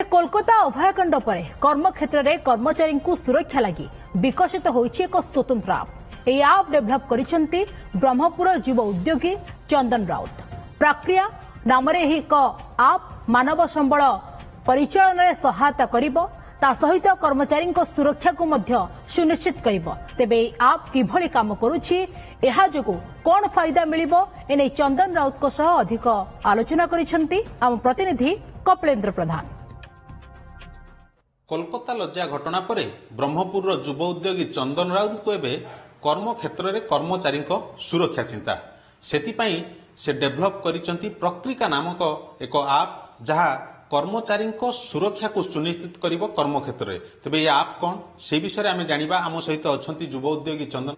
कोलकाता अभयाकांड पर कर्मक्षेत्र में कर्मचारी को सुरक्षा लगी विकसित होइछि एक स्वतंत्र आप यह आप डेभलप करिसेंती ब्रह्मपुर युव उद्योगी चंदन राउत। प्रक्रिया नाम एक आप मानव संबल परिचालन में सहायता करिबो ता सहित कर्मचारी सुरक्षा को मध्य सुनिश्चित करिबो। तेबे आप किभली काम करूछि एहा जोगु कोन फायदा मिलिबो एने चंदन राउत को सह अधिक आलोचना करिसेंती आम प्रतिनिधि कपिलेन्द्र प्रधान। कोलकाता लज्जा घटना पर ब्रह्मपुर युव उद्योगी चंदन राउत को एवं कर्म क्षेत्र में कर्मचारी सुरक्षा चिंता सेतिपाई से डेभलप करिसेंती प्रक्रिया नामक एक आप जहाँ कर्मचारी सुरक्षा को सुनिश्चित करिबो कर्म क्षेत्र में। तेबे ये आप कौन से विषय में जानिबा आम सहित अच्छा युव उद्योगी चंदन।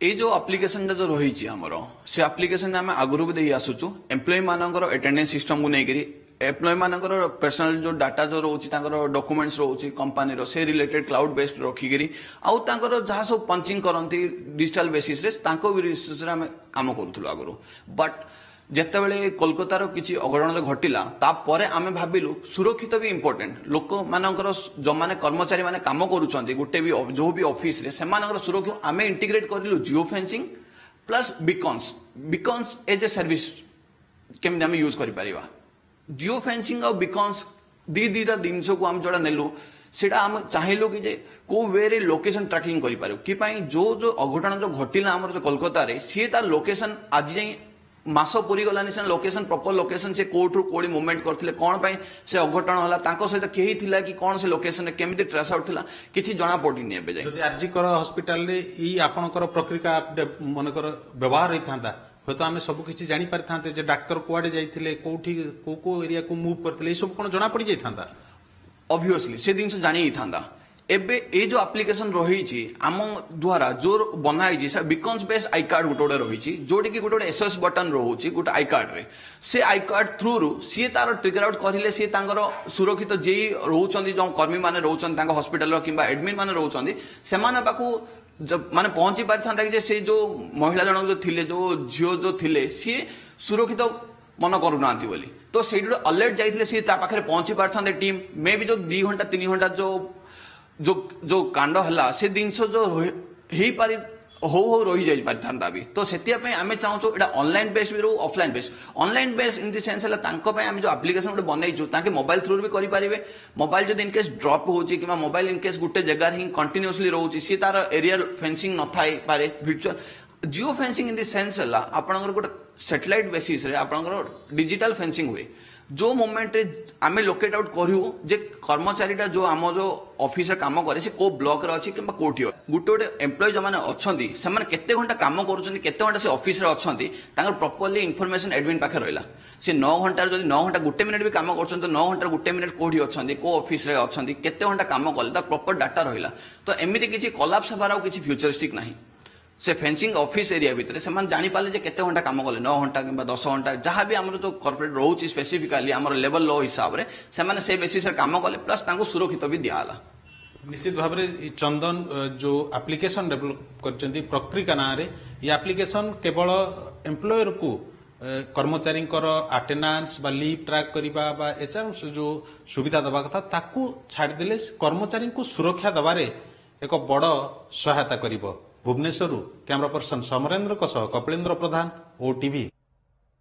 ये जो एप्लिकेशन जो रही आमर से एप्लिकेशन आम आगुरी भी दे आसुचु एम्प्लॉय मानकर अटेंडेंस सिस्टम को लेकर एम्प्लॉय मानकर पर्सनल जो डाटा जो रोची डॉक्यूमेंट्स रोची कंपनी से रिलेटेड क्लाउड बेस्ड रखिकी आउ जहाँ सब पंचिंग करती डिजिटल बेसिस रे आम काम करूँ आगुरी बट जितेबाला कोलकातार किसी अघटन जो घटला तापर आम भाविलु सुरक्षित भी इम्पोर्टेंट लोक मानकर जो मैंने कर्मचारी मैंने काम करुँच गोटे भी जो भी ऑफिस रे सेमानकर सुरक्षा आम इंटीग्रेट करूँ geo fencing plus beacons as a service केमी आम यूज कर जियो फेंसिंग और बीकॉन्स दीटा जिन को आम जोड़ा नेलु सेटा आम चाहिलु कि जे को वे रे लोकेशन ट्रैकिंग करि पारो कि पाई जो जो अघटन जो घटिला हमर जो कोलकाता रे सी तार लोकेशन आज जाई मास पूरी गलानी से लोकेशन प्रॉपर लोकेशन से कोठरु कोडी मूवमेंट करथिले कोन पाई से अघटन होला तांको सहित केही थिला कि कोन से लोकेशन रे केमिति ट्रेस आउट थिला किछि जणा पडिनी एबे जाई जदि आरजीकर हॉस्पिटल रे ई आपनकर प्रक्रिया मनकर व्यवहार होइथांता हो तो आम सब किसी जानी पारि थांते जे डाक्टर कुआडे जाइथिले कोठी को एरिया को मूव करथिले सब कोन जणा पड़ी जाइथांता ऑब्वियसली से दिन से जानी ही थांदा। एबे ए जो एप्लिकेशन रही आम द्वारा जो बनाई बीकॉन्स बेस आई कार्ड गोटे रही जोटी कि गोटे एसएस बटन रोचे गोटे आई कार्ड रे से आई कार्ड थ्रू रु सी तार ट्रिगर आउट करें सी सुरक्षित जे रोचंदी जो कर्मी माने रोचंदी हॉस्पिटल किंबा एडमिन माने रोचंदी सेमाने पाखु जब माने पहुंची पारि था कि से जो महिला जनक जो थिले जो झियो जो थिले सी सुरक्षित मन करूना बोली तो से अलर्ट जाइए सी पाखे पहुंची पारि था टीम मे भी जो 2 घंटा 3 घंटा जो जो जो कांड है से जिनस जो हो पारि हो रही जाई पारिथांता भी तो सेतिया पे आमे चाहूँ एटा ऑनलाइन बेस भी रो offline base online base in the sense आम जो एप्लिकेशन गोटे बनईचु ताके मोबाइल थ्रू भी करें मोबाइल जब इनकेस ड्रप होची कि मोबाइल इनकेस गोटे जगार ही कंटिन्यूअसली रोची सी तार एरियल फेंसिंग न थाई पारे virtual geo fencing in the sense आपनकर गोटे सैटेलाइट बेसिस रे आपनकर डिजिटल फेंसिंग हुए जो मोमेंट रे आमे लोकेट आउट करू जे कर्मचारीटा जो आम जो ऑफिस काम करे से को ब्लॉक रे अछि किंबा कोठी गोटे गोटे एम्प्लॉय जो माने अछंती से माने केते घंटा काम करूछंती केते घंटा से ऑफिस रे अछंती तांकर प्रॉपर्ली इन्फॉर्मेशन एडमिन पाखे रहला से 9 घंटा जदी 9 घंटा गुटे मिनिट भी काम करछंती तो 9 घंटा गुटे मिनिट कोठी अछंती को ऑफिस रे अछंती केते घंटा काम कले ता प्रॉपर डाटा रहला तो एमिति किछि कोलैप्स हबार किछि फ्यूचरिस्टिक नाही से फेंसिंग ऑफिस एरिया भितर से जानी पाले केते घंटा काम कले 9 घंटा कि 10 घंटा जहाँ भी आम जो कॉर्पोरेट रोचे स्पेसिफिकाली आम लेवल लो हिसाब से बेसिस काम कले प्लस सुरक्षित भी दिहला। निश्चित भाव में चंदन जो एप्लिकेशन डेवलप कर प्रक्रिया ना रे ये एप्लिकेशन केवल एम्प्लॉयर को कर्मचारी अटेंडेंस बा लीव ट्रैक करबा बा एचआर जो सुविधा दबा कथा ताकू छाड़ देले कर्मचारी को सुरक्षा दबारे एक बड़ सहायता करिबो। भुवनेश्वर कैमरा पर्सन समरेन्द्र कपिलेन्द्र प्रधान ओटीवी।